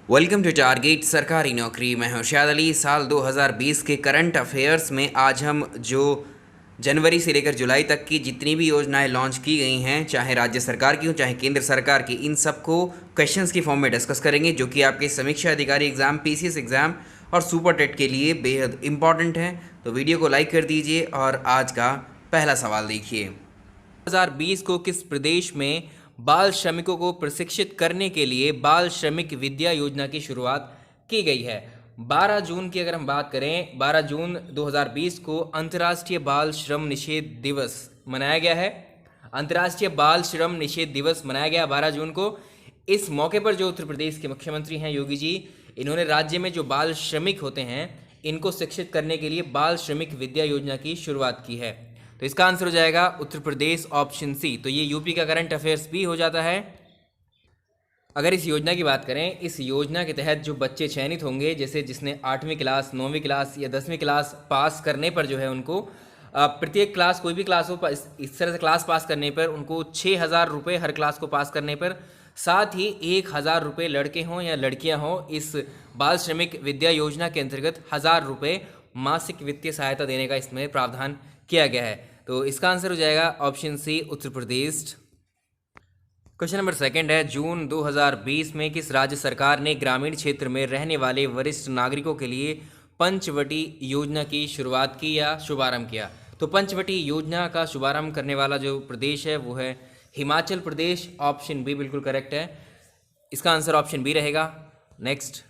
Welcome to target सरकारी नौकरी। मैं हूं शाद अली। साल 2020 के करंट अफेयर्स में आज हम जो जनवरी से लेकर जुलाई तक की जितनी भी योजनाएं लॉन्च की गई हैं, चाहे राज्य सरकार की हो चाहे केंद्र सरकार की, इन सबको क्वेश्चंस की फॉर्म में डिस्कस करेंगे, जो कि आपके समीक्षा अधिकारी एग्ज़ाम, पीसीएस एग्ज़ाम और सुपर टेट के लिए बेहद इंपॉर्टेंट हैं। तो वीडियो को लाइक कर दीजिए और आज का पहला सवाल देखिए। 2020 को किस प्रदेश में बाल श्रमिकों को प्रशिक्षित करने के लिए बाल श्रमिक विद्या योजना की शुरुआत की गई है? 12 जून की अगर हम बात करें, 12 जून 2020 को अंतर्राष्ट्रीय बाल श्रम निषेध दिवस मनाया गया है। अंतर्राष्ट्रीय बाल श्रम निषेध दिवस मनाया गया 12 जून को। इस मौके पर जो उत्तर प्रदेश के मुख्यमंत्री हैं योगी जी, इन्होंने राज्य में जो बाल श्रमिक होते हैं इनको शिक्षित करने के लिए बाल श्रमिक विद्या योजना की शुरुआत की है। तो इसका आंसर हो जाएगा उत्तर प्रदेश, ऑप्शन सी। तो ये यूपी का करंट अफेयर्स भी हो जाता है। अगर इस योजना की बात करें, इस योजना के तहत जो बच्चे चयनित होंगे, जैसे जिसने 8वीं क्लास, 9वीं क्लास या 10वीं क्लास पास करने पर जो है उनको प्रत्येक क्लास, कोई भी क्लास हो, इस तरह से क्लास पास करने पर उनको 6,000 रुपये हर क्लास को पास करने पर, साथ ही 1,000 रुपये लड़के हों या लड़कियां हों, इस बाल श्रमिक विद्या योजना के अंतर्गत 1,000 रुपये मासिक वित्तीय सहायता देने का इसमें प्रावधान किया गया है। तो इसका आंसर हो जाएगा option C, Uttar Pradesh. Question number second है, जून 2020 में किस राज्य सरकार ने ग्रामीण क्षेत्र में रहने वाले वरिष्ठ नागरिकों के लिए पंचवटी योजना की शुरुआत की या शुभारंभ किया? तो पंचवटी योजना का शुभारंभ करने वाला जो प्रदेश है वो है हिमाचल प्रदेश। ऑप्शन बी बिल्कुल करेक्ट है। इसका आंसर ऑप्शन बी रहेगा। नेक्स्ट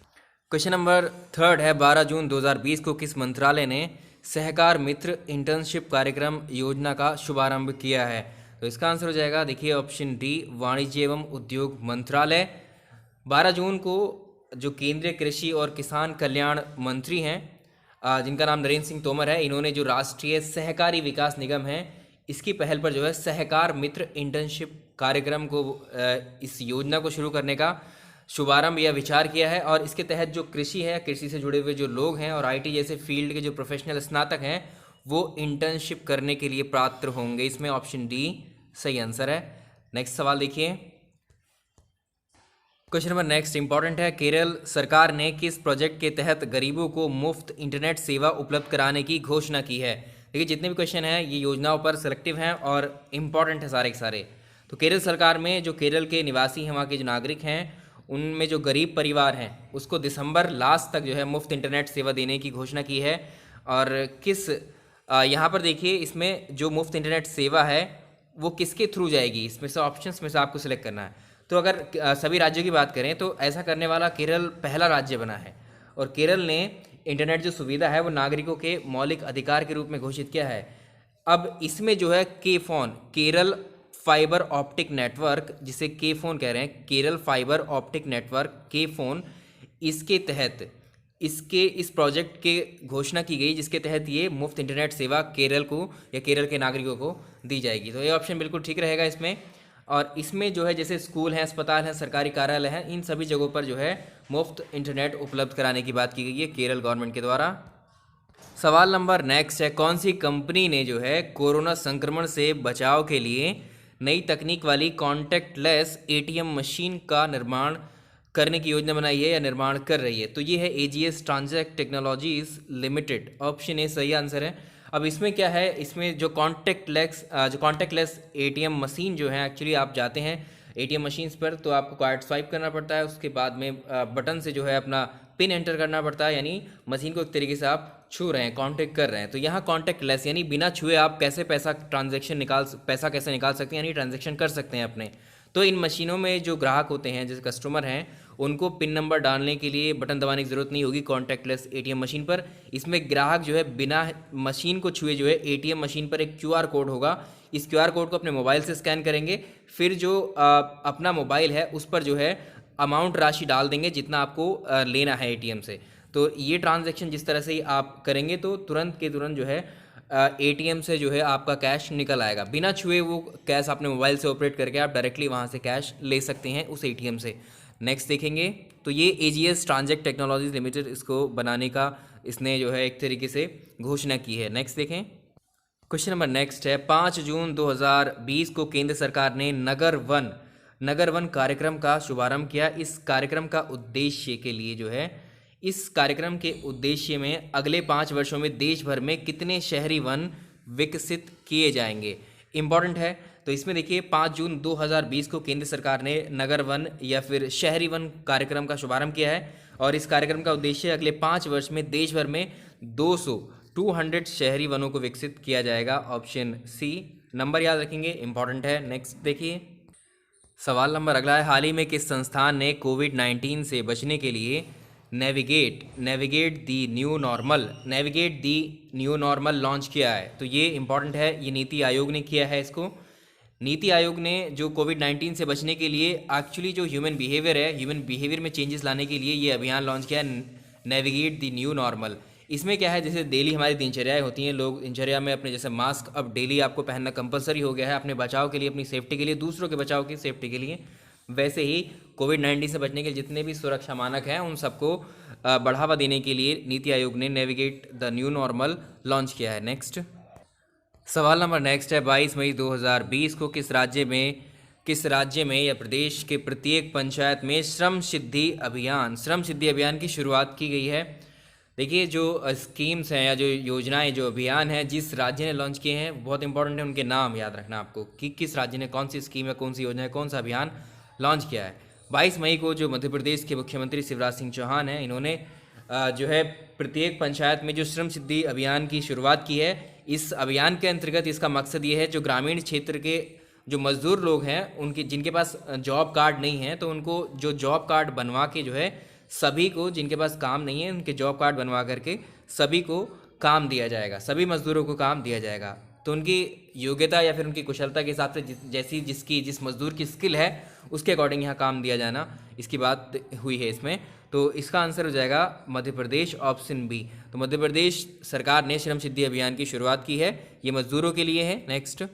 क्वेश्चन नंबर थर्ड है, 12 जून 2020 को किस मंत्रालय ने सहकार मित्र इंटर्नशिप कार्यक्रम योजना का शुभारंभ किया है? तो इसका आंसर हो जाएगा, देखिए ऑप्शन डी, वाणिज्य एवं उद्योग मंत्रालय। 12 जून को जो केंद्रीय कृषि और किसान कल्याण मंत्री हैं, जिनका नाम नरेंद्र सिंह तोमर है, इन्होंने जो राष्ट्रीय सहकारी विकास निगम है, इसकी पहल पर जो है सहकार मित्र इंटर्नशिप कार्यक्रम को, इस योजना को शुरू करने का शुभारंभ या विचार किया है। और इसके तहत जो कृषि है, कृषि से जुड़े हुए जो लोग हैं और आईटी जैसे फील्ड के जो प्रोफेशनल स्नातक हैं, वो इंटर्नशिप करने के लिए पात्र होंगे। इसमें ऑप्शन डी सही आंसर है। नेक्स्ट सवाल देखिए। क्वेश्चन नंबर नेक्स्ट इंपॉर्टेंट है, केरल सरकार ने किस प्रोजेक्ट के तहत गरीबों को मुफ्त इंटरनेट सेवा उपलब्ध कराने की घोषणा की है? देखिए जितने भी क्वेश्चन हैं ये योजनाओं पर सिलेक्टिव हैं और इम्पॉर्टेंट है सारे के सारे। तो केरल सरकार में जो केरल के निवासी हैं, वहाँ के जो नागरिक हैं, उनमें जो गरीब परिवार हैं उसको दिसंबर लास्ट तक जो है मुफ्त इंटरनेट सेवा देने की घोषणा की है। और किस यहाँ पर देखिए, इसमें जो मुफ्त इंटरनेट सेवा है वो किसके थ्रू जाएगी, इसमें से ऑप्शंस में से आपको सिलेक्ट करना है। तो अगर सभी राज्यों की बात करें तो ऐसा करने वाला केरल पहला राज्य बना है। और केरल ने इंटरनेट जो सुविधा है वो नागरिकों के मौलिक अधिकार के रूप में घोषित किया है। अब इसमें जो है के phone, Kerala fibre optic network, जिसे के फोन कह रहे हैं, केरल फाइबर ऑप्टिक नेटवर्क के फोन, इसके तहत इस प्रोजेक्ट के घोषणा की गई, जिसके तहत ये मुफ्त इंटरनेट सेवा केरल को या केरल के नागरिकों को दी जाएगी। तो ये ऑप्शन बिल्कुल ठीक रहेगा इसमें। और इसमें जो है जैसे स्कूल हैं, अस्पताल हैं, सरकारी कार्यालय हैं, इन सभी जगहों पर जो है मुफ्त इंटरनेट उपलब्ध कराने की बात की गई है केरल गवर्नमेंट के द्वारा। सवाल नंबर नेक्स्ट है, कौन सी कंपनी ने जो है कोरोना संक्रमण से बचाव के लिए नई तकनीक वाली कॉन्टैक्टलेस एटीएम मशीन का निर्माण करने की योजना बनाई है या निर्माण कर रही है? तो ये है AGS transact technologies limited. Option A सही आंसर है। अब इसमें क्या है, इसमें जो कॉन्टैक्टलेस एटीएम मशीन जो है, एक्चुअली आप जाते हैं एटीएम मशीन्स पर तो आपको कार्ड स्वाइप करना पड़ता है, उसके बाद में बटन से जो है अपना पिन एंटर करना पड़ता है, यानी मशीन को एक तरीके से आप छू रहे हैं, कॉन्टैक्ट कर रहे हैं। तो यहाँ कॉन्टैक्टलेस यानी बिना छुए आप कैसे पैसा कैसे निकाल सकते हैं, यानी ट्रांजैक्शन कर सकते हैं अपने। तो इन मशीनों में जो ग्राहक होते हैं, जैसे कस्टमर हैं, उनको पिन नंबर डालने के लिए बटन दबाने की ज़रूरत नहीं होगी कॉन्टैक्टलेस एटीएम मशीन पर। इसमें ग्राहक जो है बिना मशीन को छुए जो है एटीएम मशीन पर एक क्यूआर कोड होगा, इस क्यूआर कोड को अपने मोबाइल से स्कैन करेंगे, फिर जो अपना मोबाइल है उस पर जो है अमाउंट राशि डाल देंगे जितना आपको लेना है एटीएम से। तो ये ट्रांजैक्शन जिस तरह से ही आप करेंगे तो तुरंत के तुरंत जो है एटीएम से जो है आपका कैश निकल आएगा, बिना छुए वो कैश अपने मोबाइल से ऑपरेट करके आप डायरेक्टली वहाँ से कैश ले सकते हैं उस एटीएम से। नेक्स्ट देखेंगे तो ये एजीएस ट्रांजैक्ट टेक्नोलॉजीज लिमिटेड, इसको बनाने का इसने जो है एक तरीके से घोषणा की है। नेक्स्ट देखें। क्वेश्चन नंबर नेक्स्ट है, 5 जून 2020 को केंद्र सरकार ने नगर वन नगर वन कार्यक्रम का शुभारंभ किया। इस कार्यक्रम का उद्देश्य के लिए जो है, इस कार्यक्रम के उद्देश्य में अगले 5 वर्षों में देश भर में कितने शहरी वन विकसित किए जाएंगे, इम्पॉर्टेंट है। तो इसमें देखिए 5 जून 2020 को केंद्र सरकार ने नगर वन या फिर शहरी वन कार्यक्रम का शुभारंभ किया है और इस कार्यक्रम का उद्देश्य अगले 5 वर्ष में देश भर में 200 शहरी वनों को विकसित किया जाएगा। Option C. नंबर याद रखेंगे, इंपॉर्टेंट है। नेक्स्ट देखिए, सवाल नंबर अगला है, हाल ही में किस संस्थान ने कोविड-19 से बचने के लिए नेविगेट दी न्यू नॉर्मल लॉन्च किया है? तो ये इंपॉर्टेंट है, ये नीति आयोग ने किया है इसको। नीति आयोग ने जो कोविड-19 से बचने के लिए एक्चुअली जो ह्यूमन बिहेवियर में चेंजेस लाने के लिए ये अभियान लॉन्च किया है, नेविगेट दी न्यू नॉर्मल। इसमें क्या है, जैसे डेली हमारी दिनचर्याएं होती हैं, लोग दिनचर्या में अपने जैसे मास्क अब डेली आपको पहनना कंपलसरी हो गया है अपने बचाव के लिए, अपनी सेफ्टी के लिए, दूसरों के बचाव की सेफ्टी के लिए। वैसे ही कोविड-19 से बचने के जितने भी सुरक्षा मानक हैं उन सबको बढ़ावा देने के लिए नीति आयोग ने navigate the new normal launch किया है। नेक्स्ट सवाल नंबर नेक्स्ट है, 22 मई 2020 को किस राज्य में या प्रदेश के प्रत्येक पंचायत में श्रम सिद्धि अभियान की शुरुआत की गई है? देखिए, जो स्कीम्स हैं या जो योजनाएं, जो अभियान हैं जिस राज्य ने लॉन्च किए हैं, बहुत इंपॉर्टेंट है, उनके नाम याद रखना आपको कि किस राज्य ने कौन सी स्कीम है, कौन सी योजना है, कौन सा अभियान लॉन्च किया है। 22 मई को जो मध्य प्रदेश के मुख्यमंत्री शिवराज सिंह चौहान हैं, इन्होंने जो है प्रत्येक पंचायत में जो श्रम सिद्धि अभियान की शुरुआत की है। इस अभियान के अंतर्गत इसका मकसद ये है, जो ग्रामीण क्षेत्र के जो मजदूर लोग हैं उनके जिनके पास जॉब कार्ड नहीं है, तो उनको जो जॉब कार्ड बनवा के जो है सभी को, जिनके पास काम नहीं है उनके जॉब कार्ड बनवा करके सभी को काम दिया जाएगा, सभी मजदूरों को काम दिया जाएगा। तो उनकी योग्यता या फिर उनकी कुशलता के हिसाब से जिस मजदूर की स्किल है उसके अकॉर्डिंग यहाँ काम दिया जाना, इसकी बात हुई है इसमें। तो इसका आंसर हो जाएगा मध्य प्रदेश, ऑप्शन बी। तो मध्य प्रदेश सरकार ने श्रम सिद्धि अभियान की शुरुआत की है, ये मजदूरों के लिए है। नेक्स्ट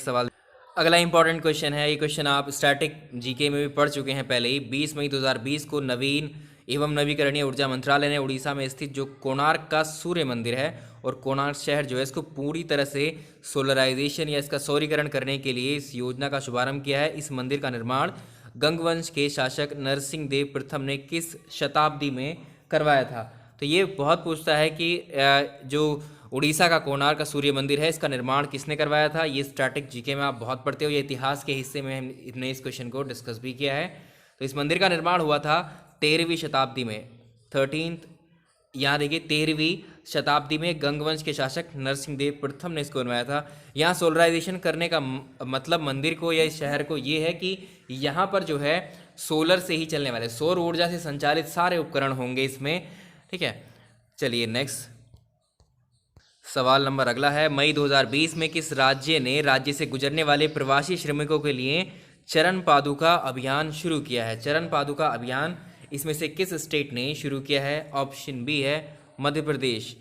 सवाल, अगला इंपॉर्टेंट क्वेश्चन है। ये क्वेश्चन आप स्टैटिक जीके में भी पढ़ चुके हैं पहले ही। 20 मई 2020 को नवीन एवं नवीकरणीय ऊर्जा मंत्रालय ने उड़ीसा में स्थित जो कोणार्क का सूर्य मंदिर है और कोणार्क शहर जो है इसको पूरी तरह से सोलराइजेशन या इसका सौरीकरण करने के लिए इस योजना का शुभारंभ किया है। इस मंदिर का निर्माण गंगवंश के शासक नरसिंह देव प्रथम ने किस शताब्दी में करवाया था? तो ये बहुत पूछता है कि जो उड़ीसा का कोणार्क का सूर्य मंदिर है इसका निर्माण किसने करवाया था। ये स्टैटिक जीके में आप बहुत पढ़ते हो, ये इतिहास के हिस्से में हमने इस क्वेश्चन को डिस्कस भी किया है। तो इस मंदिर का निर्माण हुआ था 13वीं शताब्दी में, 13th, यहाँ देखिए 13वीं शताब्दी में गंगवंश के शासक नरसिंह देव प्रथम ने इसको बनवाया था। यहाँ सोलराइजेशन करने का मतलब मंदिर को या इस शहर को ये है कि यहाँ पर जो है सोलर से ही चलने वाले, सौर ऊर्जा से संचालित सारे उपकरण होंगे इसमें, ठीक है। चलिए नेक्स्ट सवाल नंबर अगला है, मई 2020 में किस राज्य से गुजरने वाले प्रवासी श्रमिकों के लिए चरण पादुका अभियान शुरू किया है? चरण पादुका अभियान इसमें से किस स्टेट ने शुरू किया है? ऑप्शन बी है मध्य प्रदेश।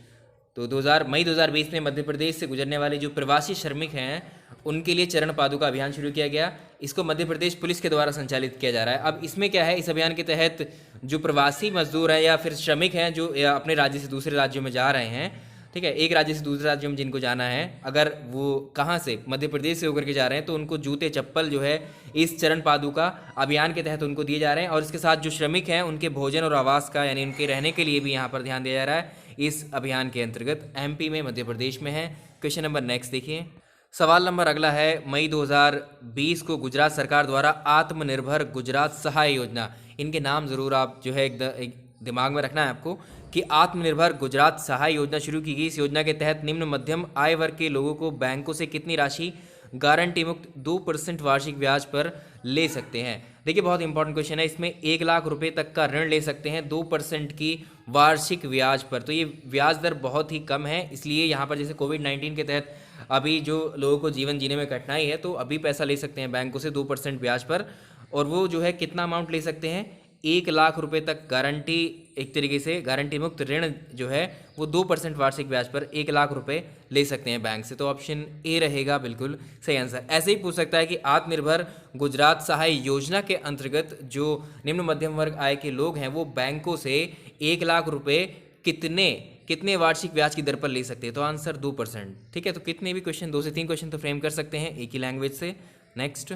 तो मई 2020 में मध्य प्रदेश से गुजरने वाले जो प्रवासी श्रमिक हैं उनके लिए चरण पादुका अभियान शुरू किया गया। इसको मध्य प्रदेश पुलिस के द्वारा संचालित किया जा रहा है। अब इसमें क्या है, इस अभियान के तहत जो प्रवासी मजदूर हैं या फिर श्रमिक हैं जो अपने राज्य से दूसरे राज्यों में जा रहे हैं, ठीक है, एक राज्य से दूसरे राज्य में जिनको जाना है, अगर वो कहाँ से मध्य प्रदेश से होकर के जा रहे हैं तो उनको जूते चप्पल जो है इस चरण पादुका अभियान के तहत उनको दिए जा रहे हैं। और इसके साथ जो श्रमिक हैं उनके भोजन और आवास का यानी उनके रहने के लिए भी यहाँ पर ध्यान दिया जा रहा है इस अभियान के अंतर्गत। एमपी में, मध्य प्रदेश में है। क्वेश्चन नंबर नेक्स्ट देखिए, सवाल नंबर अगला है, मई 2020 को गुजरात सरकार द्वारा आत्मनिर्भर गुजरात सहाय योजना, इनके नाम ज़रूर आप जो है एक दिमाग में रखना है आपको कि आत्मनिर्भर गुजरात सहाय योजना शुरू की गई। इस योजना के तहत निम्न मध्यम आय वर्ग के लोगों को बैंकों से कितनी राशि गारंटी मुक्त 2% वार्षिक ब्याज पर ले सकते हैं? देखिए बहुत इंपॉर्टेंट क्वेश्चन है। इसमें 1 लाख रुपए तक का ऋण ले सकते हैं 2% की वार्षिक ब्याज पर। तो ये ब्याज दर बहुत ही कम है, इसलिए यहाँ पर जैसे कोविड-19 के तहत अभी जो लोगों को जीवन जीने में कठिनाई है तो अभी पैसा ले सकते हैं बैंकों से 2% ब्याज पर। और वो जो है कितना अमाउंट ले सकते हैं, 1 लाख रुपए तक गारंटी, एक तरीके से गारंटी मुक्त ऋण जो है वो 2% वार्षिक ब्याज पर 1 लाख रुपए ले सकते हैं बैंक से। तो ऑप्शन ए रहेगा बिल्कुल सही आंसर। ऐसे ही पूछ सकता है कि आत्मनिर्भर गुजरात सहाय योजना के अंतर्गत जो निम्न मध्यम वर्ग आय के लोग हैं वो बैंकों से 1 लाख रुपए कितने वार्षिक ब्याज की दर पर ले सकते हैं? तो आंसर 2%, ठीक है। तो कितने भी क्वेश्चन, 2 से 3 क्वेश्चन तो फ्रेम कर सकते हैं एक ही लैंग्वेज से। नेक्स्ट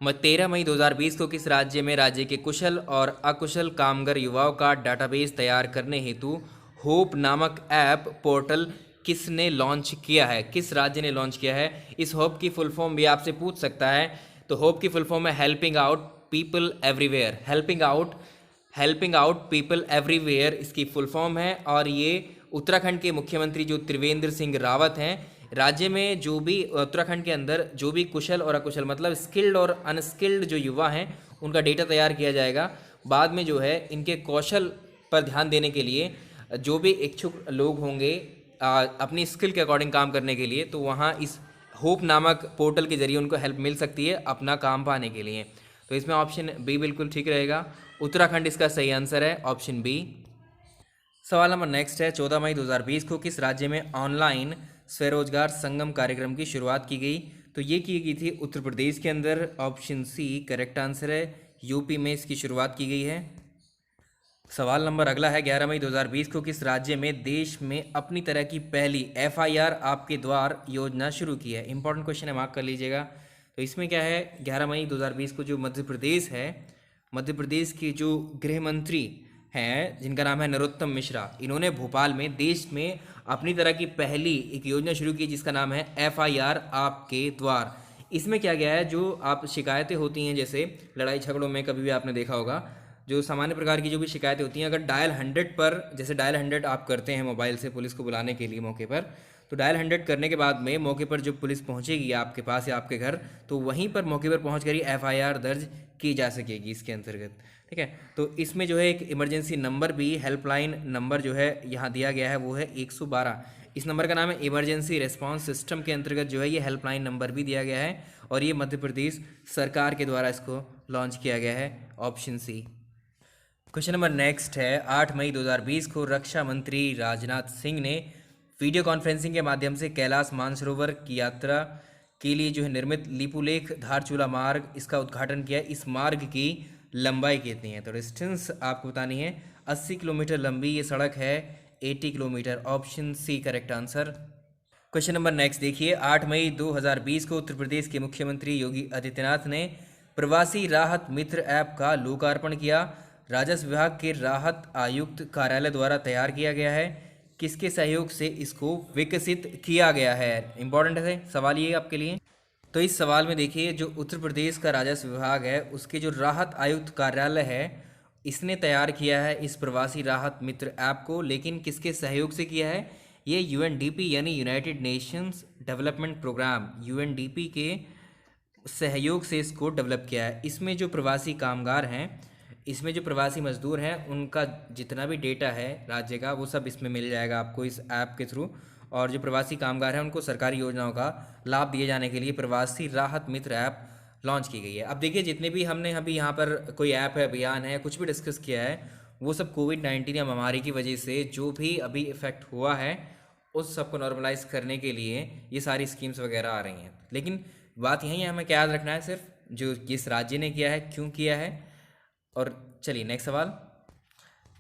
13 मई 2020 को किस राज्य में राज्य के कुशल और अकुशल कामगार युवाओं का डाटाबेस तैयार करने हेतु होप नामक ऐप पोर्टल किसने लॉन्च किया है? किस राज्य ने लॉन्च किया है? इस होप की फुल फॉर्म भी आपसे पूछ सकता है। तो होप की फुल फॉर्म है helping out people everywhere. Helping out people everywhere इसकी फुल फॉर्म है। और ये उत्तराखंड के मुख्यमंत्री जो त्रिवेंद्र सिंह रावत हैं, राज्य में जो भी उत्तराखंड के अंदर जो भी कुशल और अकुशल मतलब स्किल्ड और अनस्किल्ड जो युवा हैं उनका डेटा तैयार किया जाएगा। बाद में जो है इनके कौशल पर ध्यान देने के लिए जो भी इच्छुक लोग होंगे अपनी स्किल के अकॉर्डिंग काम करने के लिए, तो वहाँ इस होप नामक पोर्टल के जरिए उनको हेल्प मिल सकती है अपना काम पाने के लिए। तो इसमें ऑप्शन बी बिल्कुल ठीक रहेगा। उत्तराखंड इसका सही आंसर है, ऑप्शन बी। सवाल नंबर नेक्स्ट है, 14 मई 2020 को किस राज्य में ऑनलाइन स्वरोजगार संगम कार्यक्रम की शुरुआत की गई? तो ये की गई थी उत्तर प्रदेश के अंदर, ऑप्शन सी करेक्ट आंसर है। यूपी में इसकी शुरुआत की गई है। सवाल नंबर अगला है, 11 मई 2020 को किस राज्य में देश में अपनी तरह की पहली FIR आपके द्वार योजना शुरू की है? इंपॉर्टेंट क्वेश्चन है, मार्क कर लीजिएगा। तो इसमें क्या है, 11 मई 2020 को जो मध्य प्रदेश है, मध्य प्रदेश के जो गृह मंत्री हैं जिनका नाम है नरोत्तम मिश्रा, इन्होंने भोपाल में देश में अपनी तरह की पहली एक योजना शुरू की जिसका नाम है FIR आपके द्वार। इसमें क्या गया है, जो आप शिकायतें होती हैं जैसे लड़ाई झगड़ों में कभी भी आपने देखा होगा, जो सामान्य प्रकार की जो भी शिकायतें होती हैं, अगर डायल 100 पर, जैसे डायल 100 आप करते हैं मोबाइल से पुलिस को बुलाने के लिए मौके पर, तो डायल 100 करने के बाद में मौके पर जब पुलिस पहुंचेगी आपके पास या आपके घर, तो वहीं पर मौके पर पहुंच कर ही FIR दर्ज की जा सकेगी इसके अंतर्गत। ठीक है, तो इसमें जो है एक इमरजेंसी नंबर भी, हेल्पलाइन नंबर जो है यहाँ दिया गया है वो है 112। इस नंबर का नाम है इमरजेंसी रिस्पांस सिस्टम के अंतर्गत जो है ये हेल्पलाइन नंबर भी दिया गया है, और ये मध्य प्रदेश सरकार के द्वारा इसको लॉन्च किया गया है, option C. Question number next है, 8 मई 2020 को रक्षा मंत्री राजनाथ सिंह ने वीडियो कॉन्फ्रेंसिंग के माध्यम से कैलाश मानसरोवर की यात्रा के लिए जो है निर्मित लिपुलेख धारचूला मार्ग, इसका उद्घाटन किया। इस मार्ग की लंबाई कितनी है? तो डिस्टेंस आपको बतानी है। 80 किलोमीटर लंबी ये सड़क है, 80 kilometre, option C correct answer. Question number next देखिए, 8 मई 2020 को उत्तर प्रदेश के मुख्यमंत्री योगी आदित्यनाथ ने प्रवासी राहत मित्र ऐप का लोकार्पण किया। राजस्व विभाग के राहत आयुक्त कार्यालय द्वारा तैयार किया गया है। किसके सहयोग से इसको विकसित किया गया है? इंपॉर्टेंट है सवाल ये आपके लिए। तो इस सवाल में देखिए, जो उत्तर प्रदेश का राजस्व विभाग है उसके जो राहत आयुक्त कार्यालय है, इसने तैयार किया है इस प्रवासी राहत मित्र ऐप को, लेकिन किसके सहयोग से किया है? ये UNDP यानी United Nations Development Programme, UNDP के सहयोग से इसको डेवलप किया है। इसमें जो प्रवासी कामगार हैं, इसमें जो प्रवासी मजदूर हैं, उनका जितना भी डेटा है राज्य का वो सब इसमें मिल जाएगा आपको इस ऐप के थ्रू। और जो प्रवासी कामगार हैं उनको सरकारी योजनाओं का लाभ दिए जाने के लिए प्रवासी राहत मित्र ऐप लॉन्च की गई है। अब देखिए, जितने भी हमने अभी यहाँ पर कोई ऐप है, अभियान है, कुछ भी डिस्कस किया है, वो सब कोविड-19 या महामारी की वजह से जो भी अभी इफेक्ट हुआ है उस सबको नॉर्मलाइज करने के लिए ये सारी स्कीम्स वगैरह आ रही हैं। लेकिन बात यही है, हमें क्या याद रखना है, सिर्फ जो किस राज्य ने किया है, क्यों किया है। और चलिए नेक्स्ट सवाल,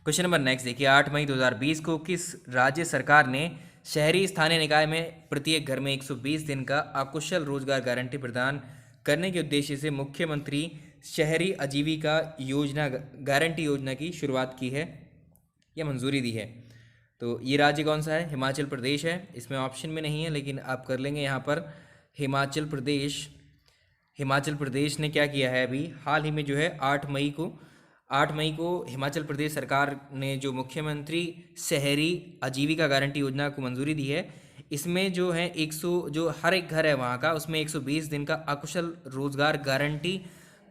क्वेश्चन नंबर नेक्स्ट देखिए, 8 मई 2020 को किस राज्य सरकार ने शहरी स्थानीय निकाय में प्रत्येक घर में 120 दिन का अकुशल रोजगार गारंटी प्रदान करने के उद्देश्य से मुख्यमंत्री शहरी आजीविका योजना गारंटी योजना की शुरुआत की है या मंजूरी दी है? तो ये राज्य कौन सा है? हिमाचल प्रदेश है। इसमें ऑप्शन में नहीं है लेकिन आप कर लेंगे यहाँ पर हिमाचल प्रदेश। हिमाचल प्रदेश ने क्या किया है, अभी हाल ही में जो है 8 मई को हिमाचल प्रदेश सरकार ने जो मुख्यमंत्री शहरी आजीविका गारंटी योजना को मंजूरी दी है, इसमें जो है 100 जो हर एक घर है वहाँ का, उसमें 120 दिन का अकुशल रोजगार गारंटी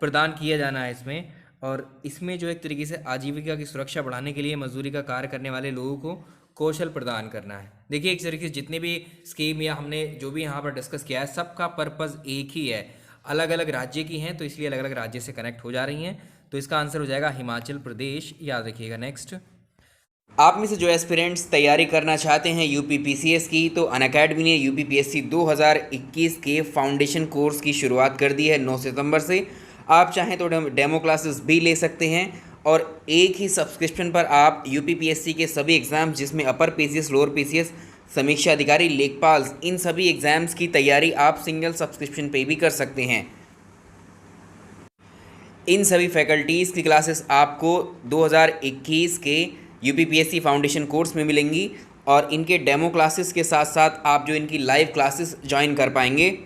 प्रदान किया जाना है इसमें। और इसमें जो एक तरीके से आजीविका की सुरक्षा बढ़ाने के लिए मजदूरी का कार्य करने वाले लोगों को कौशल प्रदान करना है। देखिए, एक तरीके से जितने भी स्कीम या हमने जो भी यहाँ पर डिस्कस किया है, सबका पर्पज़ एक ही है। अलग अलग राज्य की हैं तो इसलिए अलग अलग राज्य से कनेक्ट हो जा रही हैं। तो इसका आंसर हो जाएगा हिमाचल प्रदेश, याद रखिएगा। नेक्स्ट, आप में से जो एस्पिरेंट्स तैयारी करना चाहते हैं UPPCS की, तो अनअकैडमी ने UPPSC 2021 के फाउंडेशन कोर्स की शुरुआत कर दी है 9 सितंबर से। आप चाहें तो डेमो क्लासेस भी ले सकते हैं, और एक ही सब्सक्रिप्शन पर आप UPPSC के सभी एग्ज़ाम जिसमें अपर PCS, लोअर PCS, समीक्षा अधिकारी, लेखपाल, इन सभी एग्ज़ाम्स की तैयारी आप सिंगल सब्सक्रिप्शन पे भी कर सकते हैं। इन सभी फैकल्टीज़ की क्लासेस आपको 2021 के यूपीपीएससी फाउंडेशन कोर्स में मिलेंगी और इनके डेमो क्लासेस के साथ साथ आप जो इनकी लाइव क्लासेस ज्वाइन कर पाएंगे।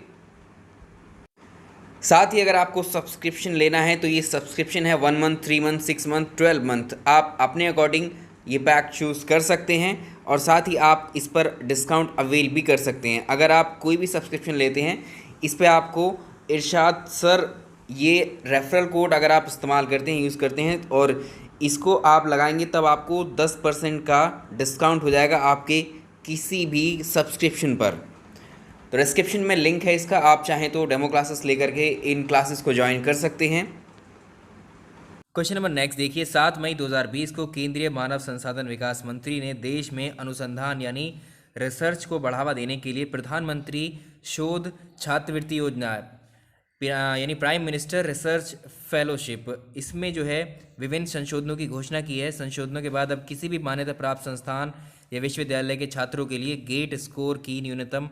साथ ही अगर आपको सब्सक्रिप्शन लेना है तो ये सब्सक्रिप्शन है 1 मंथ, 3 मंथ, 6 मंथ, 12 मंथ। आप अपने अकॉर्डिंग ये पैक चूज़ कर सकते हैं और साथ ही आप इस पर डिस्काउंट अवेल भी कर सकते हैं। अगर आप कोई भी सब्सक्रिप्शन लेते हैं इस पर आपको इरशाद सर ये रेफरल कोड अगर आप इस्तेमाल करते हैं, यूज़ करते हैं और इसको आप लगाएंगे तब आपको 10% का डिस्काउंट हो जाएगा आपके किसी भी सब्सक्रिप्शन पर। तो डिस्क्रिप्शन में लिंक है इसका, आप चाहें तो डेमो क्लासेस लेकर के इन क्लासेस को ज्वाइन कर सकते हैं। क्वेश्चन नंबर नेक्स्ट देखिए, 7 मई 2020 को केंद्रीय मानव संसाधन विकास मंत्री ने देश में अनुसंधान यानी रिसर्च को बढ़ावा देने के लिए प्रधानमंत्री शोध छात्रवृत्ति योजना यानी प्राइम मिनिस्टर रिसर्च फेलोशिप, इसमें जो है विभिन्न संशोधनों की घोषणा की है। संशोधनों के बाद अब किसी भी मान्यता प्राप्त संस्थान या विश्वविद्यालय के छात्रों के लिए गेट स्कोर की न्यूनतम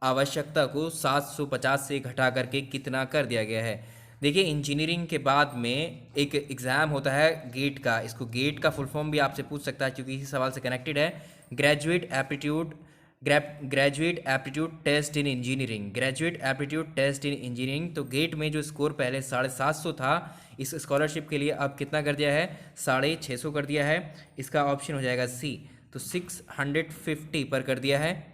आवश्यकता को 750 से घटा करके कितना कर दिया गया है। देखिए, इंजीनियरिंग के बाद में एक एग्ज़ाम होता है गेट का, इसको गेट का फुल फॉर्म भी आपसे पूछ सकता है क्योंकि इसी सवाल से कनेक्टेड है। Graduate aptitude test in engineering, graduate aptitude test in engineering. तो गेट में जो स्कोर पहले 750 था, इस स्कॉलरशिप के लिए अब कितना कर दिया है, 650 कर दिया है। इसका ऑप्शन हो जाएगा सी, तो 650 पर कर दिया है।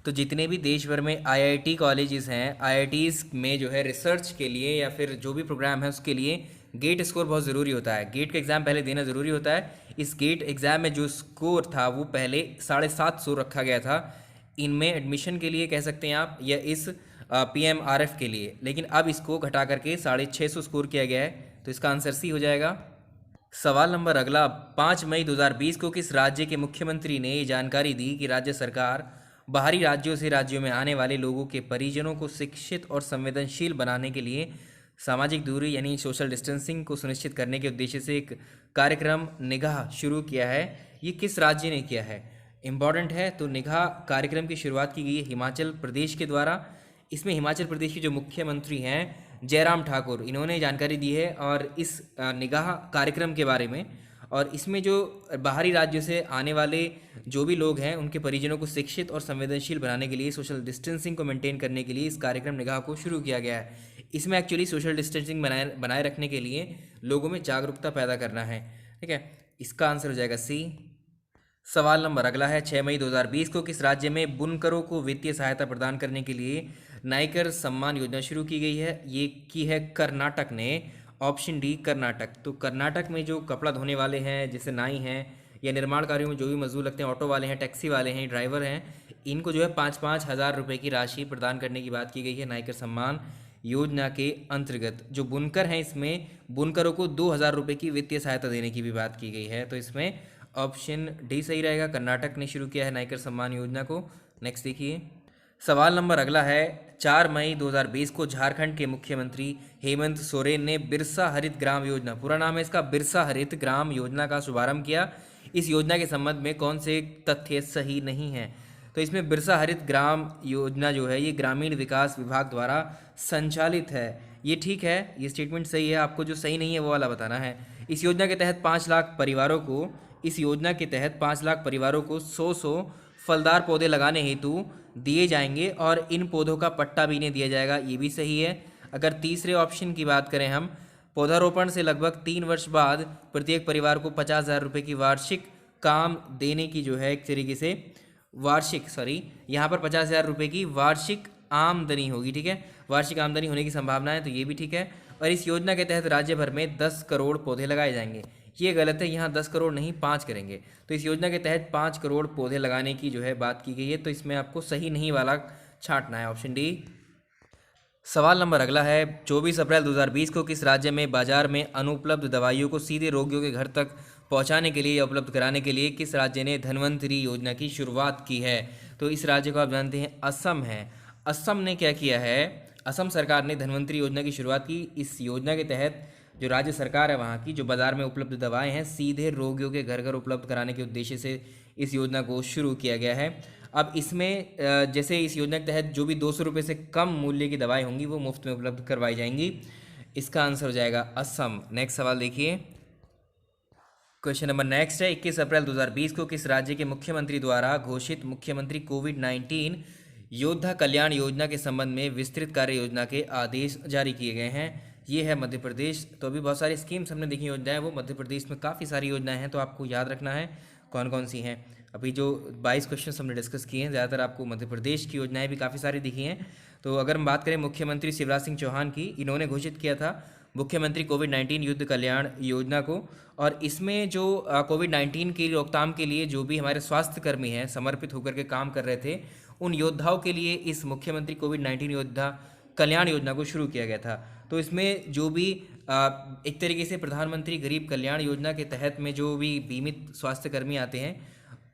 तो जितने भी देश भर में आईआईटी कॉलेजेस हैं, आईआईटीज़ में जो है रिसर्च के लिए या फिर जो भी प्रोग्राम है उसके लिए गेट स्कोर बहुत ज़रूरी होता है। गेट का एग्ज़ाम पहले देना ज़रूरी होता है। इस गेट एग्ज़ाम में जो स्कोर था वो पहले 750 रखा गया था इनमें एडमिशन के लिए कह सकते हैं आप, या इस पीएमआरएफ के लिए, लेकिन अब इसको घटा करके 650 स्कोर किया गया है। तो इसका आंसर सी हो जाएगा। सवाल नंबर अगला, 5 मई 2020 को किस राज्य के मुख्यमंत्री ने ये जानकारी दी कि राज्य सरकार बाहरी राज्यों से राज्यों में आने वाले लोगों के परिजनों को शिक्षित और संवेदनशील बनाने के लिए सामाजिक दूरी यानी सोशल डिस्टेंसिंग को सुनिश्चित करने के उद्देश्य से एक कार्यक्रम निगाह शुरू किया है। ये किस राज्य ने किया है, इम्पॉर्टेंट है। तो निगाह कार्यक्रम की शुरुआत की गई है हिमाचल प्रदेश के द्वारा। इसमें हिमाचल प्रदेश के जो मुख्यमंत्री हैं जयराम ठाकुर, इन्होंने जानकारी दी है और इस निगाह कार्यक्रम के बारे में। और इसमें जो बाहरी राज्यों से आने वाले जो भी लोग हैं उनके परिजनों को शिक्षित और संवेदनशील बनाने के लिए, सोशल डिस्टेंसिंग को मेंटेन करने के लिए इस कार्यक्रम निगाह को शुरू किया गया है। इसमें एक्चुअली सोशल डिस्टेंसिंग बनाए रखने के लिए लोगों में जागरूकता पैदा करना है। ठीक है, इसका आंसर हो जाएगा सी। सवाल नंबर अगला है, 6 मई 2020 को किस राज्य में बुनकरों को वित्तीय सहायता प्रदान करने के लिए नाइकर सम्मान योजना शुरू की गई है। ये की है कर्नाटक ने, ऑप्शन डी कर्नाटक। तो कर्नाटक में जो कपड़ा धोने वाले हैं जैसे नाई हैं या निर्माण कार्यों में जो भी मजदूर लगते हैं, ऑटो वाले हैं, टैक्सी वाले हैं, ड्राइवर हैं, इनको जो है 5-5 हज़ार रुपये की राशि प्रदान करने की बात की गई है नाइकर सम्मान योजना के अंतर्गत। जो बुनकर हैं इसमें बुनकरों को 2,000 रुपये की वित्तीय सहायता देने की भी बात की गई है। तो इसमें ऑप्शन डी सही रहेगा, कर्नाटक ने शुरू किया है नाइकर सम्मान योजना को। नेक्स्ट देखिए, सवाल नंबर अगला है, 4 मई 2020 को झारखंड के मुख्यमंत्री हेमंत सोरेन ने बिरसा हरित ग्राम योजना, पूरा नाम है इसका बिरसा हरित ग्राम योजना का शुभारंभ किया। इस योजना के संबंध में कौन से तथ्य सही नहीं हैं। तो इसमें बिरसा हरित ग्राम योजना जो है ये ग्रामीण विकास विभाग द्वारा संचालित है। ये ठीक है, ये स्टेटमेंट सही है। आपको जो सही नहीं है वो वाला बताना है। इस योजना के तहत 5 लाख परिवारों को 100 फलदार पौधे लगाने हेतु दिए जाएंगे और इन पौधों का पट्टा भी इन्हें दिया जाएगा, ये भी सही है। अगर तीसरे ऑप्शन की बात करें हम, पौधारोपण से लगभग 3 वर्ष बाद प्रत्येक परिवार को 50,000 रुपये की वार्षिक काम देने की जो है एक तरीके से यहाँ पर 50,000 रुपये की वार्षिक आमदनी होगी। ठीक है, वार्षिक आमदनी होने की संभावना है, तो ये भी ठीक है। और इस योजना के तहत राज्य भर में 10 करोड़ पौधे लगाए जाएंगे। ये गलत है, यहाँ 10 करोड़ नहीं 5 करेंगे। तो इस योजना के तहत 5 करोड़ पौधे लगाने की जो है बात की गई है। तो इसमें आपको सही नहीं वाला छांटना है, ऑप्शन डी। सवाल नंबर अगला है, 24 अप्रैल 2020 को किस राज्य में बाजार में अनुपलब्ध दवाइयों को सीधे रोगियों के घर तक पहुंचाने के लिए या उपलब्ध कराने के लिए किस राज्य ने धन्वंतरी योजना की शुरुआत की है। तो इस राज्य को आप जानते हैं असम है। असम ने क्या किया है, असम सरकार ने धन्वंतरी योजना की शुरुआत की। इस योजना के तहत जो राज्य सरकार है वहाँ की, जो बाज़ार में उपलब्ध दवाएं हैं सीधे रोगियों के घर घर उपलब्ध कराने के उद्देश्य से इस योजना को शुरू किया गया है। अब इसमें जैसे इस योजना के तहत जो भी 200 रुपये से कम मूल्य की दवाएं होंगी वो मुफ्त में उपलब्ध करवाई जाएंगी। इसका आंसर हो जाएगा असम। नेक्स्ट सवाल देखिए, क्वेश्चन नंबर नेक्स्ट है, 21 अप्रैल 2020 को किस राज्य के मुख्यमंत्री द्वारा घोषित मुख्यमंत्री कोविड-19 योद्धा कल्याण योजना के संबंध में विस्तृत कार्य योजना के आदेश जारी किए गए हैं? ये है मध्य प्रदेश। तो अभी बहुत सारी स्कीम्स हमने देखी योजनाएं, वो मध्य प्रदेश में काफ़ी सारी योजनाएं हैं, तो आपको याद रखना है कौन कौन सी हैं। अभी जो 22 क्वेश्चन हमने डिस्कस किए हैं, ज़्यादातर आपको मध्य प्रदेश की योजनाएं भी काफ़ी सारी दिखी हैं। तो अगर हम बात करें मुख्यमंत्री शिवराज सिंह चौहान की, इन्होंने घोषित किया था मुख्यमंत्री कोविड-19 युद्ध कल्याण योजना को, और इसमें जो कोविड-19 की रोकथाम के लिए जो भी हमारे स्वास्थ्य कर्मी हैं समर्पित होकर के काम कर रहे थे, उन योद्धाओं के लिए इस मुख्यमंत्री कोविड-19 योद्धा कल्याण योजना को शुरू किया गया था। तो इसमें जो भी एक तरीके से प्रधानमंत्री गरीब कल्याण योजना के तहत में जो भी बीमित स्वास्थ्य कर्मी आते हैं,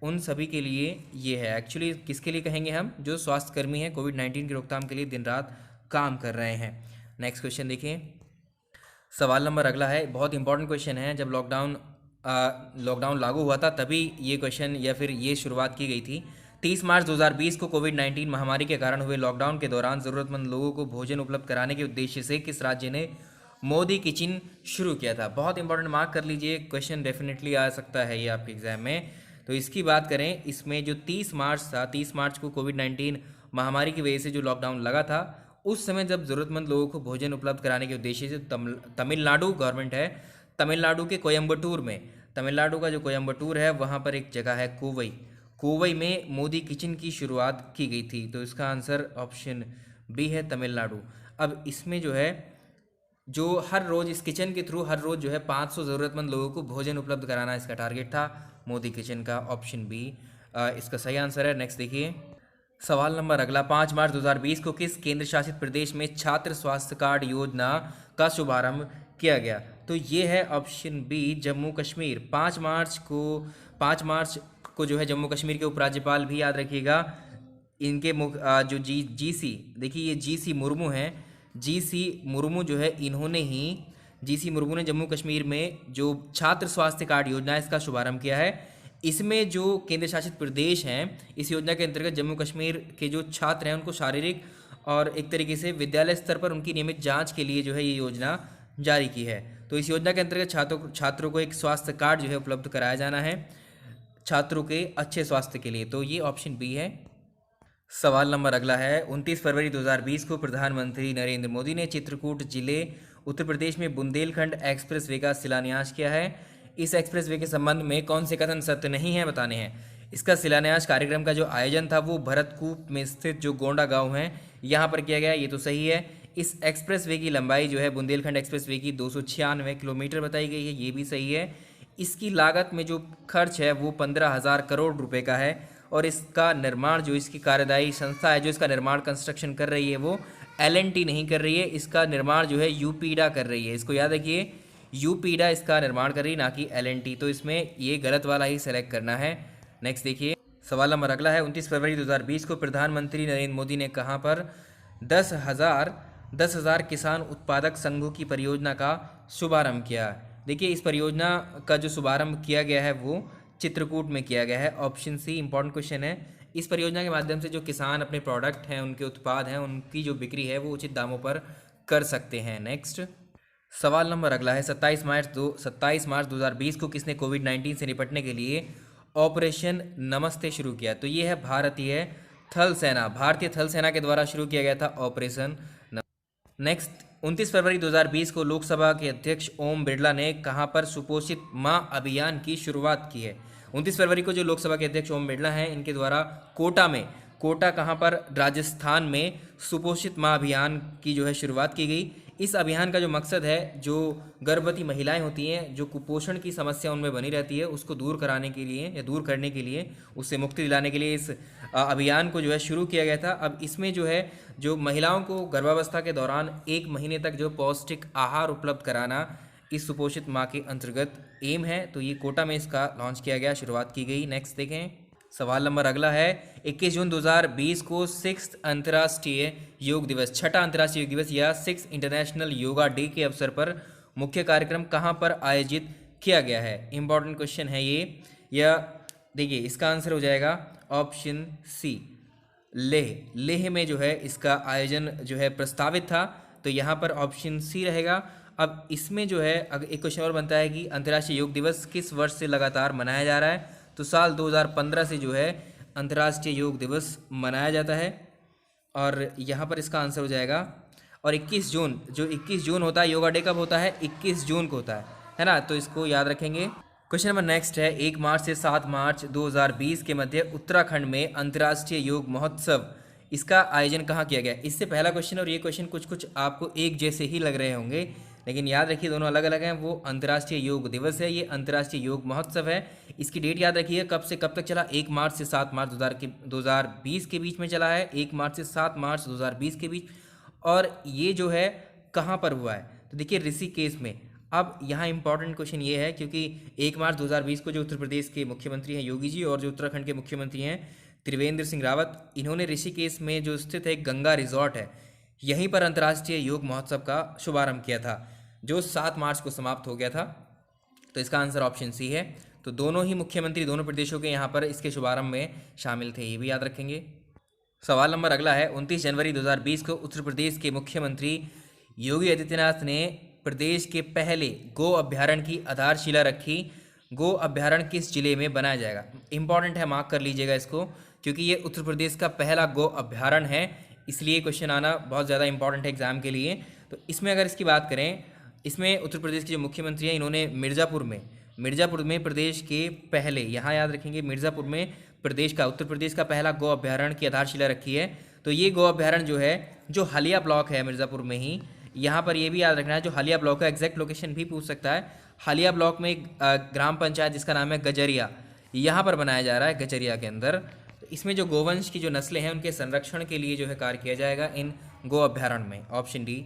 उन सभी के लिए ये है। एक्चुअली किसके लिए कहेंगे हम? जो स्वास्थ्य कर्मी हैं कोविड-19 की रोकथाम के लिए दिन रात काम कर रहे हैं। नेक्स्ट क्वेश्चन देखिए, सवाल नंबर अगला है, बहुत इंपॉर्टेंट क्वेश्चन है। जब लॉकडाउन लागू हुआ था तभी ये क्वेश्चन या फिर ये शुरुआत की गई थी। 30 मार्च 2020 को कोविड-19 महामारी के कारण हुए लॉकडाउन के दौरान ज़रूरतमंद लोगों को भोजन उपलब्ध कराने के उद्देश्य से किस राज्य ने मोदी किचन शुरू किया था? बहुत इंपॉर्टेंट, मार्क कर लीजिए, क्वेश्चन डेफिनेटली आ सकता है ये आपके एग्जाम में। तो इसकी बात करें, इसमें जो 30 मार्च था, 30 मार्च को कोविड-19 महामारी की वजह से जो लॉकडाउन लगा था, उस समय जब ज़रूरतमंद लोगों को भोजन उपलब्ध कराने के उद्देश्य से तमिलनाडु गवर्नमेंट है, तमिलनाडु के कोयम्बटूर में, तमिलनाडु का जो कोयम्बटूर है वहाँ पर एक जगह है कोवई में मोदी किचन की शुरुआत की गई थी। तो इसका आंसर ऑप्शन बी है, तमिलनाडु। अब इसमें जो है, जो हर रोज़ इस किचन के थ्रू हर रोज़ जो है 500 ज़रूरतमंद लोगों को भोजन उपलब्ध कराना इसका टारगेट था मोदी किचन का। ऑप्शन बी इसका सही आंसर है। नेक्स्ट देखिए, सवाल नंबर अगला, 5 मार्च 2020 को किस केंद्र शासित प्रदेश में छात्र स्वास्थ्य कार्ड योजना का शुभारंभ किया गया? तो ये है ऑप्शन बी, जम्मू कश्मीर। 5 मार्च को जो है जम्मू कश्मीर के उपराज्यपाल भी याद रखिएगा, इनके जो जीसी, देखिए ये जीसी मुर्मू हैं, जीसी मुर्मू जो है जीसी मुर्मू ने जम्मू कश्मीर में जो छात्र स्वास्थ्य कार्ड योजना है इसका शुभारंभ किया है। इसमें जो केंद्र शासित प्रदेश हैं, इस योजना के अंतर्गत जम्मू कश्मीर के जो छात्र हैं उनको शारीरिक और एक तरीके से विद्यालय स्तर पर उनकी नियमित जांच के लिए जो है ये योजना जारी की है। तो इस योजना के अंतर्गत छात्रों को एक स्वास्थ्य कार्ड जो है उपलब्ध कराया जाना है छात्रों के अच्छे स्वास्थ्य के लिए। तो ये ऑप्शन बी है। सवाल नंबर अगला है, 29 फरवरी 2020 को प्रधानमंत्री नरेंद्र मोदी ने चित्रकूट जिले उत्तर प्रदेश में बुंदेलखंड एक्सप्रेसवे का शिलान्यास किया है। इस एक्सप्रेसवे के संबंध में कौन से कथन सत्य नहीं है बताने हैं। इसका शिलान्यास कार्यक्रम का जो आयोजन था वो भरतकूप में स्थित जो गोंडा गांव है यहाँ पर किया गया, ये तो सही है। इस एक्सप्रेसवे की लंबाई जो है बुंदेलखंड एक्सप्रेसवे की 296 किलोमीटर बताई गई है, ये भी सही है। इसकी लागत में जो खर्च है वो 15,000 करोड़ रुपए का है, और इसका निर्माण जो इसकी कार्यदायी संस्था है जो इसका निर्माण कंस्ट्रक्शन कर रही है वो L&T नहीं कर रही है, इसका निर्माण जो है यूपीडा कर रही है। इसको याद रखिए, यूपीडा इसका निर्माण कर रही है, ना कि L&T। तो इसमें ये गलत वाला ही सेलेक्ट करना है। नेक्स्ट देखिए, सवाल नंबर अगला है, 29 फरवरी 2020 को प्रधानमंत्री नरेंद्र मोदी ने कहाँ पर 10,000 किसान उत्पादक संघों की परियोजना का शुभारंभ किया? देखिए, इस परियोजना का जो शुभारंभ किया गया है वो चित्रकूट में किया गया है। ऑप्शन सी इंपॉर्टेंट क्वेश्चन है। इस परियोजना के माध्यम से जो किसान अपने प्रोडक्ट हैं, उनके उत्पाद हैं, उनकी जो बिक्री है वो उचित दामों पर कर सकते हैं। नेक्स्ट सवाल नंबर अगला है, 27 मार्च 2020 को किसने कोविड-19 से निपटने के लिए ऑपरेशन नमस्ते शुरू किया? तो ये है भारतीय थल सेना के द्वारा शुरू किया गया था ऑपरेशन। नेक्स्ट, 29 फरवरी 2020 को लोकसभा के अध्यक्ष ओम बिरला ने कहां पर सुपोषित मां अभियान की शुरुआत की है? 29 फरवरी को जो लोकसभा के अध्यक्ष ओम बिरला हैं, इनके द्वारा कोटा कहां पर, राजस्थान में सुपोषित मां अभियान की जो है शुरुआत की गई। इस अभियान का जो मकसद है, जो गर्भवती महिलाएं होती हैं, जो कुपोषण की समस्या उनमें बनी रहती है, उसको दूर कराने के लिए या दूर करने के लिए, उससे मुक्ति दिलाने के लिए इस अभियान को जो है शुरू किया गया था। अब इसमें जो है, जो महिलाओं को गर्भावस्था के दौरान 1 महीने तक जो पौष्टिक आहार उपलब्ध कराना इस सुपोषित माँ के अंतर्गत एम है। तो ये कोटा में इसका लॉन्च किया गया, शुरुआत की गई। नेक्स्ट देखें, सवाल नंबर अगला है, 21 जून 2020 को 6th अंतर्राष्ट्रीय योग दिवस, 6ठा अंतर्राष्ट्रीय योग दिवस या 6 इंटरनेशनल योगा डे के अवसर पर मुख्य कार्यक्रम कहाँ पर आयोजित किया गया है? इंपॉर्टेंट क्वेश्चन है ये। या देखिए, इसका आंसर हो जाएगा ऑप्शन सी, लेह में जो है इसका आयोजन जो है प्रस्तावित था। तो यहाँ पर ऑप्शन सी रहेगा। अब इसमें जो है अगर एक क्वेश्चन और बनता है कि अंतर्राष्ट्रीय योग दिवस किस वर्ष से लगातार मनाया जा रहा है, तो साल 2015 से जो है अंतर्राष्ट्रीय योग दिवस मनाया जाता है, और यहाँ पर इसका आंसर हो जाएगा। और 21 जून, जो 21 जून होता है, योगा डे कब होता है? 21 जून को होता है ना, तो इसको याद रखेंगे। क्वेश्चन नंबर नेक्स्ट है, 1 मार्च से 7 मार्च 2020 के मध्य उत्तराखंड में अंतर्राष्ट्रीय योग महोत्सव, इसका आयोजन कहाँ किया गया? इससे पहला क्वेश्चन और ये क्वेश्चन कुछ कुछ आपको एक जैसे ही लग रहे होंगे, लेकिन याद रखिए दोनों अलग अलग हैं। वो अंतर्राष्ट्रीय योग दिवस है, ये अंतर्राष्ट्रीय योग महोत्सव है। इसकी डेट याद रखिए, कब से कब तक चला? 1 मार्च से 7 मार्च 2020 के बीच में चला है, 1 मार्च से 7 मार्च 2020 के बीच। और ये जो है कहाँ पर हुआ है? तो देखिए ऋषिकेश में। अब यहाँ इंपॉर्टेंट क्वेश्चन ये है, क्योंकि 1 मार्च 2020 को जो उत्तर प्रदेश के मुख्यमंत्री हैं योगी जी, और जो उत्तराखंड के मुख्यमंत्री हैं त्रिवेंद्र सिंह रावत, इन्होंने ऋषिकेश में जो स्थित एक गंगा रिजॉर्ट है, यहीं पर अंतर्राष्ट्रीय योग महोत्सव का शुभारंभ किया था, जो 7 मार्च को समाप्त हो गया था। तो इसका आंसर ऑप्शन सी है। तो दोनों ही मुख्यमंत्री दोनों प्रदेशों के यहाँ पर इसके शुभारंभ में शामिल थे, ये भी याद रखेंगे। सवाल नंबर अगला है, 29 जनवरी 2020 को उत्तर प्रदेश के मुख्यमंत्री योगी आदित्यनाथ ने प्रदेश के पहले गो अभ्यारण्य की आधारशिला रखी। गो अभ्यारण्य किस जिले में बनाया जाएगा? इंपॉर्टेंट है, मार्क कर लीजिएगा इसको, क्योंकि ये उत्तर प्रदेश का पहला गो अभ्यारण्य है, इसलिए क्वेश्चन आना बहुत ज़्यादा इंपॉर्टेंट है एग्जाम के लिए। तो इसमें अगर इसकी बात करें, इसमें उत्तर प्रदेश के जो मुख्यमंत्री हैं, इन्होंने मिर्ज़ापुर में प्रदेश के पहले, यहाँ याद रखेंगे, मिर्ज़ापुर में प्रदेश का, उत्तर प्रदेश का पहला गो अभ्यारण्य की आधारशिला रखी है। तो ये गो अभ्यारण्य जो है, जो हलिया ब्लॉक है मिर्ज़ापुर में ही, यहाँ पर ये भी याद रखना है, जो हलिया ब्लॉक का एग्जैक्ट लोकेशन भी पूछ सकता है। हलिया ब्लॉक में एक ग्राम पंचायत जिसका नाम है गजरिया, यहाँ पर बनाया जा रहा है, गजरिया के अंदर। तो इसमें जो गोवंश की जो नस्लें हैं उनके संरक्षण के लिए जो है कार्य किया जाएगा इन गो अभ्यारण्य में, ऑप्शन डी।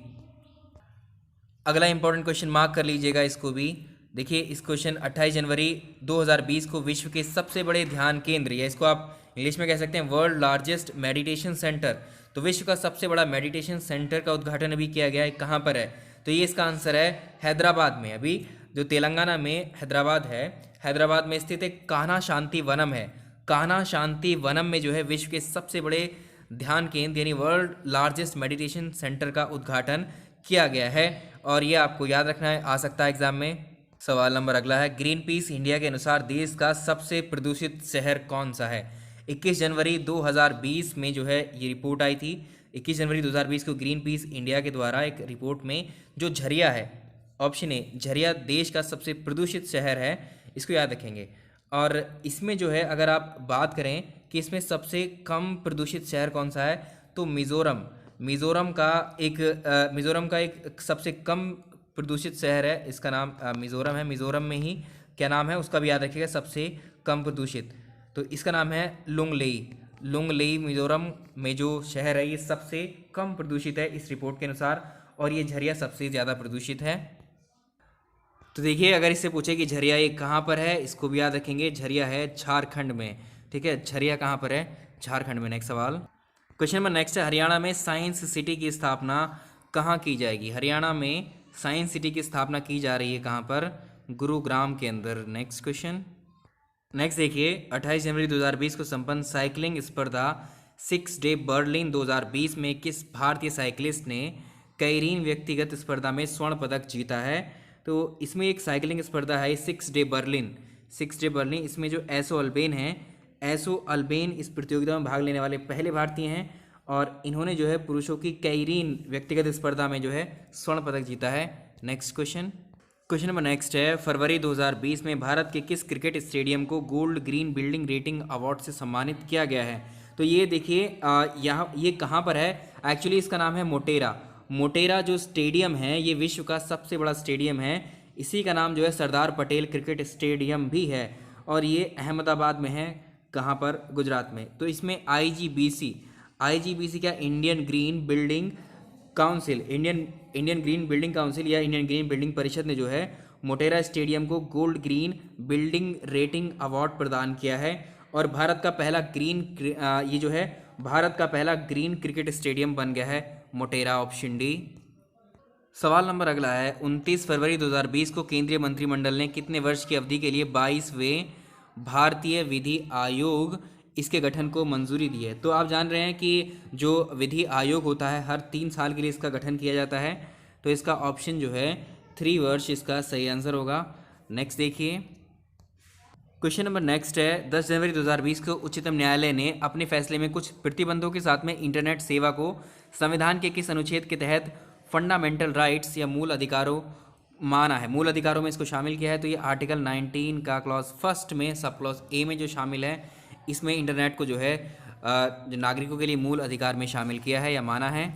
अगला इंपॉर्टेंट क्वेश्चन मार्क कर लीजिएगा इसको भी। देखिए इस क्वेश्चन 28 जनवरी 2020 को विश्व के सबसे बड़े ध्यान केंद्र, या इसको आप इंग्लिश में कह सकते हैं वर्ल्ड लार्जेस्ट मेडिटेशन सेंटर, तो विश्व का सबसे बड़ा मेडिटेशन सेंटर का उद्घाटन अभी किया गया है, कहाँ पर है? तो ये इसका आंसर है हैदराबाद में। अभी जो तेलंगाना में हैदराबाद है, हैदराबाद में स्थित एक कान्हा शांति वनम है, कान्हा शांति वनम में जो है विश्व के सबसे बड़े ध्यान केंद्र यानी वर्ल्ड लार्जेस्ट मेडिटेशन सेंटर का उद्घाटन किया गया है, और ये आपको याद रखना है, आ सकता है एग्जाम में। सवाल नंबर अगला है, ग्रीन पीस इंडिया के अनुसार देश का सबसे प्रदूषित शहर कौन सा है? 21 जनवरी 2020 में जो है ये रिपोर्ट आई थी। 21 जनवरी 2020 को ग्रीन पीस इंडिया के द्वारा एक रिपोर्ट में जो झरिया है, ऑप्शन ए, झरिया देश का सबसे प्रदूषित शहर है, इसको याद रखेंगे। और इसमें जो है अगर आप बात करें कि इसमें सबसे कम प्रदूषित शहर कौन सा है, तो मिज़ोरम का एक सबसे कम प्रदूषित शहर है, इसका नाम मिज़ोरम है। मिज़ोरम में ही क्या नाम है उसका भी याद रखिएगा, सबसे कम प्रदूषित, तो इसका नाम है लुंगलेई। मिज़ोरम में जो शहर है ये सबसे कम प्रदूषित है इस रिपोर्ट के अनुसार, और ये झरिया सबसे ज़्यादा प्रदूषित है। तो देखिए अगर इससे पूछे कि झरिया ये कहाँ पर है, इसको भी याद रखेंगे, झरिया है झारखंड में, ठीक है, झरिया कहाँ पर है? झारखंड में। नेक्स्ट सवाल, क्वेश्चन नंबर नेक्स्ट है, हरियाणा में साइंस सिटी की स्थापना कहाँ की जाएगी? हरियाणा में साइंस सिटी की स्थापना की जा रही है कहाँ पर? गुरुग्राम के अंदर। नेक्स्ट क्वेश्चन, नेक्स्ट देखिए, 28 जनवरी 2020 को संपन्न साइकिलिंग स्पर्धा 6 डे बर्लिन 2020 में किस भारतीय साइकिलिस्ट ने कैरीन व्यक्तिगत स्पर्धा में स्वर्ण पदक जीता है? तो इसमें एक साइकिलिंग स्पर्धा है 6 डे बर्लिन। इसमें जो एसो अल्बेन इस प्रतियोगिता में भाग लेने वाले पहले भारतीय हैं, और इन्होंने जो है पुरुषों की कैरीन व्यक्तिगत स्पर्धा में जो है स्वर्ण पदक जीता है। नेक्स्ट क्वेश्चन नंबर नेक्स्ट है, फरवरी 2020 में भारत के किस क्रिकेट स्टेडियम को gold green building rating award से सम्मानित किया गया है? तो ये देखिए यहाँ ये कहाँ पर है? एक्चुअली इसका नाम है मोटेरा जो स्टेडियम है ये विश्व का सबसे बड़ा स्टेडियम है, इसी का नाम जो है सरदार पटेल क्रिकेट स्टेडियम भी है, और ये अहमदाबाद में है, कहाँ पर? गुजरात में। तो इसमें IGBC क्या, इंडियन ग्रीन बिल्डिंग काउंसिल या इंडियन ग्रीन बिल्डिंग परिषद ने जो है मोटेरा स्टेडियम को gold green building rating award प्रदान किया है, और भारत का पहला ग्रीन क्रिकेट स्टेडियम बन गया है मोटेरा, ऑप्शन डी। सवाल नंबर अगला है, 29 फरवरी 2020 को केंद्रीय मंत्रिमंडल ने कितने वर्ष की अवधि के लिए 22वें भारतीय विधि आयोग इसके गठन को मंजूरी दी है। तो आप जान रहे हैं कि जो विधि आयोग होता है हर 3 साल के लिए इसका गठन किया जाता है। तो इसका ऑप्शन जो है 3 वर्ष इसका सही आंसर होगा। नेक्स्ट देखिए, क्वेश्चन नंबर नेक्स्ट है, 10 जनवरी 2020 को उच्चतम न्यायालय ने अपने फैसले में कुछ प्रतिबंधों के साथ में इंटरनेट सेवा को संविधान के किस अनुच्छेद के तहत फंडामेंटल राइट्स या मूल अधिकारों माना है? मूल अधिकारों में इसको शामिल किया है। तो ये आर्टिकल 19 का क्लॉज फर्स्ट में सब क्लॉज ए में जो शामिल है, इसमें इंटरनेट को जो है जो नागरिकों के लिए मूल अधिकार में शामिल किया है या माना है।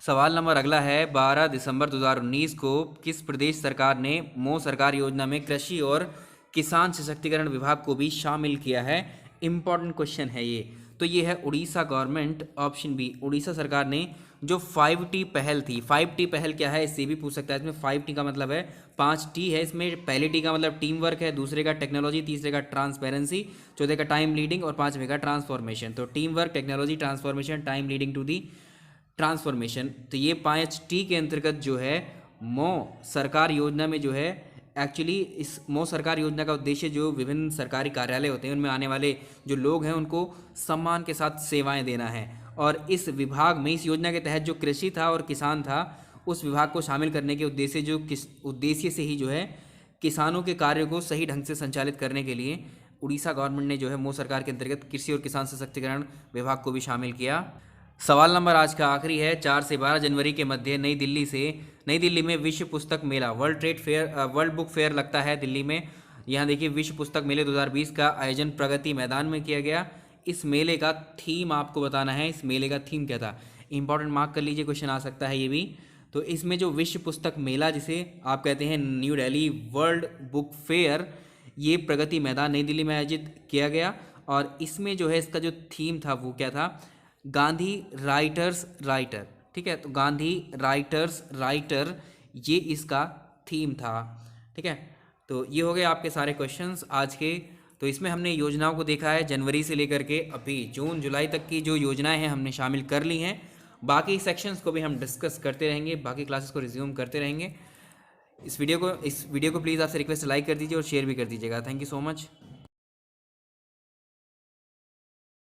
सवाल नंबर अगला है, 12 दिसंबर 2019 को किस प्रदेश सरकार ने मोह सरकार योजना में कृषि और किसान सशक्तिकरण विभाग को भी शामिल किया है? इंपॉर्टेंट क्वेश्चन है ये। तो ये है Orissa government, option B. Orissa सरकार ने जो 5T पहल थी, 5T पहल क्या है इससे भी पूछ सकता है। इसमें 5T का मतलब है 5T है। इसमें पहले T का मतलब टीम वर्क है, दूसरे का टेक्नोलॉजी, तीसरे का ट्रांसपेरेंसी, चौथे का टाइम लीडिंग और पांचवें का ट्रांसफॉर्मेशन। तो team work, technology, transformation, time leading to the transformation. तो ये 5T के अंतर्गत जो है मोह सरकार योजना में जो है एक्चुअली इस मोह सरकार योजना का उद्देश्य जो विभिन्न सरकारी कार्यालय होते हैं उनमें आने वाले जो लोग हैं उनको सम्मान के साथ सेवाएं देना है। और इस विभाग में, इस योजना के तहत जो कृषि था और किसान था, उस विभाग को शामिल करने के उद्देश्य से ही जो है किसानों के कार्य को सही ढंग से संचालित करने के लिए उड़ीसा गवर्नमेंट ने जो है मोह सरकार के अंतर्गत कृषि और किसान सशक्तिकरण विभाग को भी शामिल किया। सवाल नंबर आज का आखिरी है, 4 से 12 जनवरी के मध्य नई दिल्ली में विश्व पुस्तक मेला वर्ल्ड बुक फेयर लगता है दिल्ली में। यहाँ देखिए विश्व पुस्तक मेले 2020 का आयोजन प्रगति मैदान में किया गया। इस मेले का थीम आपको बताना है, इस मेले का थीम क्या था? इंपॉर्टेंट मार्क कर लीजिए, क्वेश्चन आ सकता है ये भी। तो इसमें जो विश्व पुस्तक मेला जिसे आप कहते हैं new Delhi world book fair, ये प्रगति मैदान नई दिल्ली में आयोजित किया गया। और इसमें जो है इसका जो थीम था वो क्या था? Gandhi writers writer. ठीक है, तो गांधी राइटर्स राइटर ये इसका थीम था। ठीक है, तो ये हो गए आपके सारे क्वेश्चंस आज के। तो इसमें हमने योजनाओं को देखा है, जनवरी से लेकर के अभी जून जुलाई तक की जो योजनाएं हैं हमने शामिल कर ली हैं। बाकी सेक्शंस को भी हम डिस्कस करते रहेंगे, बाकी क्लासेस को रिज्यूम करते रहेंगे। इस वीडियो को प्लीज़ आपसे रिक्वेस्ट लाइक कर दीजिए और शेयर भी कर दीजिएगा। Thank you so much.